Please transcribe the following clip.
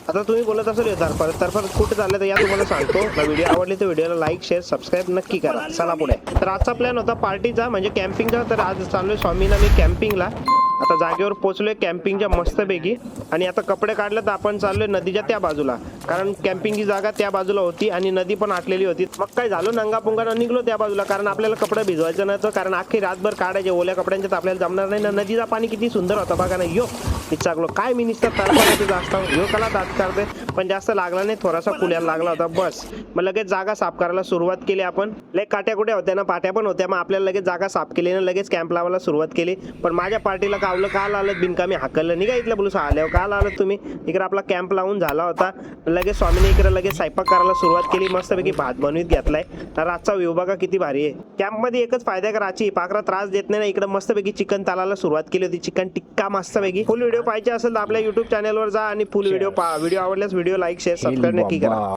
आता तुम्ही बोलत असाल तर्फा कुठे चालले तर या तुम्हाला सांगतो. व्हिडिओ आवडली तर व्हिडिओला लाईक शेअर सबस्क्राईब नक्की करा. चला पुढे. तर आजचा प्लॅन होता पार्टीचा म्हणजे कॅम्पिंगचा. तर आज चाललोय स्वामीना मी कॅम्पिंगला. आता जागेवर पोहोचलोय कॅम्पिंगच्या मस्तपैकी आणि आता कपडे काढले तर आपण चाललोय नदीच्या त्या बाजूला, कारण कॅम्पिंगची जागा त्या बाजूला होती आणि नदी पण आटलेली होती. मग काय झालं नंगा निघलो त्या बाजूला, कारण आपल्याला कपडे भिजवायचं नव्हतं, कारण अख्खी रातभर काढायचे ओल्या कपड्यांच्यात आपल्याला जमणार नाही ना. नदीचा पाणी किती सुंदर होता बघा ना. विचारलो काय मी नुसतं तडपाण्याचं जास्त कला दात काढते, पण जास्त लागला नाही, थोडासा कुल्याला लागला होता बस. मग लगेच जागा साफ करायला सुरुवात केली आपण. लय काट्या कुठे होत्या ना, पाट्या पण होत्या. मग आपल्याला लगेच जागा साफ केली ना, लगेच कॅम्प लावायला सुरुवात केली. पण माझ्या पार्टीला कावलं काल आलं बिनकामी हाकललं निघा इथलं बोलू आल्यावर काल आलं तुम्ही. इकडे आपला कॅम्प लावून झाला होता. लगेच स्वामीने इकडे लगेच स्वयंपाक करायला सुरुवात केली. मस्तपैकी भात बनवीत घेतलाय. रातचा व्ह्यू बघा किती भारी आहे. कॅम्प मध्ये एकच फायदा का रातची पाखरा त्रास देत नाही ना. इकडे मस्तपैकी चिकन तालाला सुरुवात केली होती. चिकन टिक्का मस्तपैकी. फुल व्हिडिओ पाहिजे असेल तर आपल्या युट्यूब चॅनलवर जा आणि फुल व्हिडिओ पहा. व्हिडिओ आवडल्यास व्हिडिओ लाईक शेअर सबस्क्राईब नक्की करा.